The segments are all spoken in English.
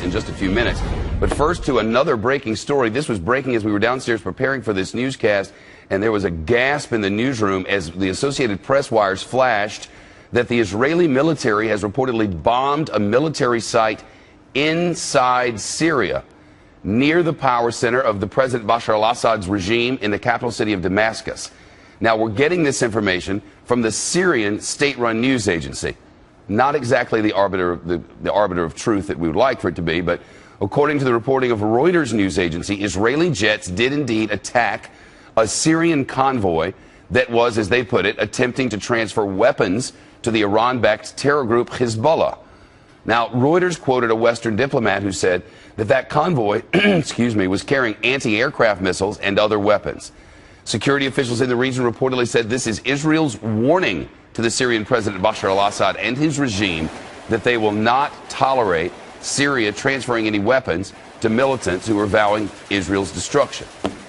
in just a few minutes. But first to another breaking story. This was breaking as we were downstairs preparing for this newscast, and there was a gasp in the newsroom as the Associated Press wires flashed that the Israeli military has reportedly bombed a military site inside Syria, near the power center of the President Bashar al-Assad's regime in the capital city of Damascus. Now, we're getting this information from the Syrian state-run news agency. Not exactly the arbiter of truth that we would like for it to be, but according to the reporting of Reuters news agency, Israeli jets did indeed attack a Syrian convoy that was, as they put it, attempting to transfer weapons to the Iran-backed terror group Hezbollah. Now, Reuters quoted a Western diplomat who said that convoy, was carrying anti-aircraft missiles and other weapons. Security officials in the region reportedly said this is Israel's warning to the Syrian President Bashar al-Assad and his regime that they will not tolerate Syria transferring any weapons to militants who are vowing Israel's destruction.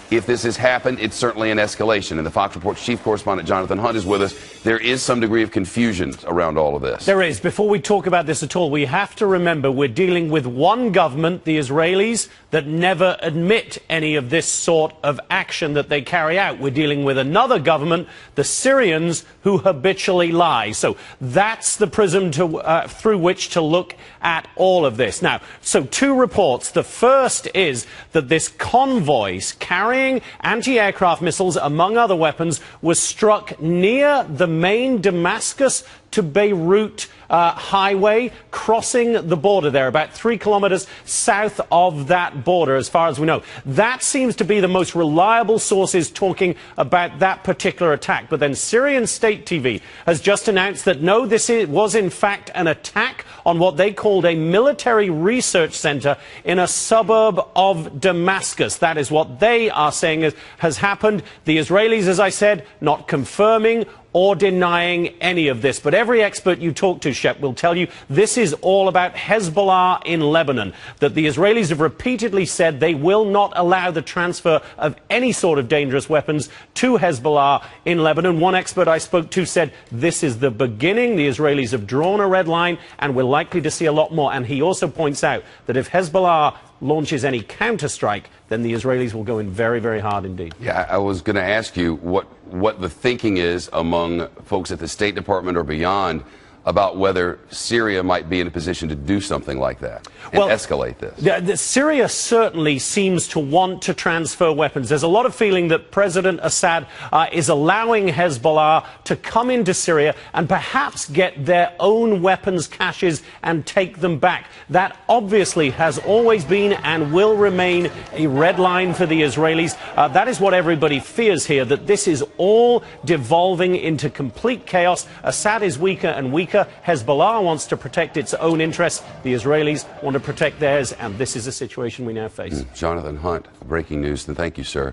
If this has happened, it's certainly an escalation. And the Fox Report's chief correspondent, Jonathan Hunt, is with us. There is some degree of confusion around all of this. There is. Before we talk about this at all, we have to remember we're dealing with one government, the Israelis, that never admit any of this sort of action that they carry out. We're dealing with another government, the Syrians, who habitually lie. So that's the prism through which to look at all of this. Now, so two reports. The first is that this convoy carrying anti-aircraft missiles, among other weapons, was struck near the main Damascus to Beirut highway, crossing the border there, about 3 kilometers south of that border, as far as we know. That seems to be the most reliable sources talking about that particular attack. But then Syrian state TV has just announced that no, this was in fact an attack on what they called a military research center in a suburb of Damascus. That is what they are saying has happened. The Israelis, as I said, not confirming or denying any of this. But every expert you talk to, Shep, will tell you this is all about Hezbollah in Lebanon, that the Israelis have repeatedly said they will not allow the transfer of any sort of dangerous weapons to Hezbollah in Lebanon. One expert I spoke to said this is the beginning. The Israelis have drawn a red line, and we're likely to see a lot more. And he also points out that if Hezbollah launches any counterstrike, then the Israelis will go in very, very hard indeed. Yeah, I was going to ask you what the thinking is among folks at the State Department or beyond about whether Syria might be in a position to do something like that and escalate this. Syria certainly seems to want to transfer weapons. There's a lot of feeling that President Assad is allowing Hezbollah to come into Syria and perhaps get their own weapons caches and take them back. That obviously has always been and will remain a red line for the Israelis. That is what everybody fears here, that this is all devolving into complete chaos. Assad is weaker and weaker. Hezbollah wants to protect its own interests. The Israelis want to protect theirs, and this is a situation we now face. Jonathan Hunt, breaking news, and thank you, sir.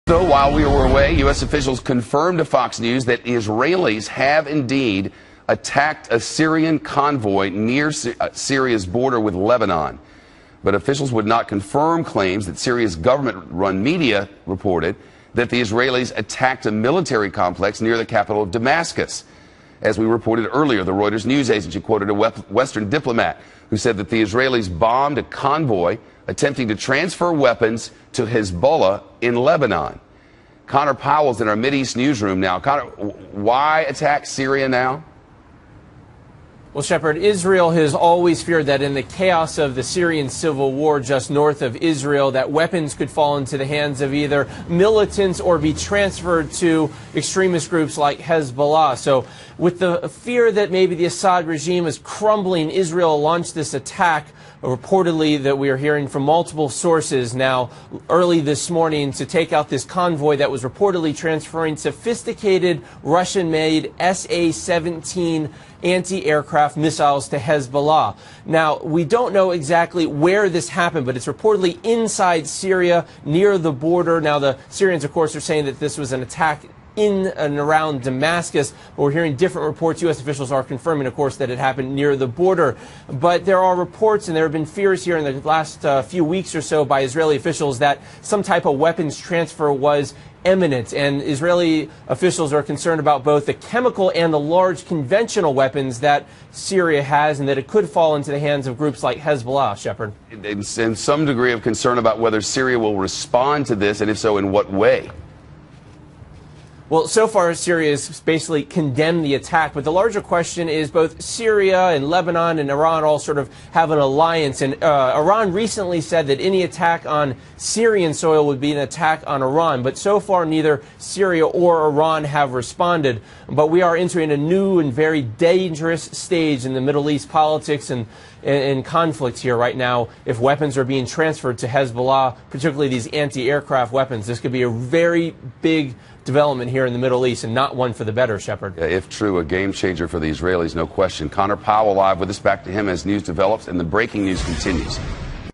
So while we were away, U.S. officials confirmed to Fox News that Israelis have indeed attacked a Syrian convoy near Syria's border with Lebanon. But officials would not confirm claims that Syria's government-run media reported that the Israelis attacked a military complex near the capital of Damascus. As we reported earlier, the Reuters news agency quoted a Western diplomat who said that the Israelis bombed a convoy attempting to transfer weapons to Hezbollah in Lebanon. Connor Powell's in our Mideast newsroom now. Connor, why attack Syria now? Well, Shepard, Israel has always feared that in the chaos of the Syrian civil war just north of Israel, that weapons could fall into the hands of either militants or be transferred to extremist groups like Hezbollah. So with the fear that maybe the Assad regime is crumbling, Israel launched this attack, reportedly that we are hearing from multiple sources now early this morning, to take out this convoy that was reportedly transferring sophisticated Russian-made SA-17 anti-aircraft missiles to Hezbollah. Now, we don't know exactly where this happened, but it's reportedly inside Syria, near the border. Now, the Syrians, of course, are saying that this was an attack in and around Damascus, but we're hearing different reports. U.S. officials are confirming, of course, that it happened near the border. But there are reports, and there have been fears here in the last few weeks or so by Israeli officials, that some type of weapons transfer was imminent, and Israeli officials are concerned about both the chemical and the large conventional weapons that Syria has, and that it could fall into the hands of groups like Hezbollah, Shepard. And some degree of concern about whether Syria will respond to this, and if so, in what way? Well, so far, Syria has basically condemned the attack, but the larger question is both Syria and Lebanon and Iran all sort of have an alliance, and Iran recently said that any attack on Syrian soil would be an attack on Iran, but so far neither Syria or Iran have responded. But we are entering a new and very dangerous stage in the Middle East politics and conflict here right now. If weapons are being transferred to Hezbollah, particularly these anti-aircraft weapons, this could be a very big development here in the Middle East, and not one for the better, Shepard. Yeah, if true, a game changer for the Israelis, no question. Connor Powell live with us. Back to him as news develops and the breaking news continues.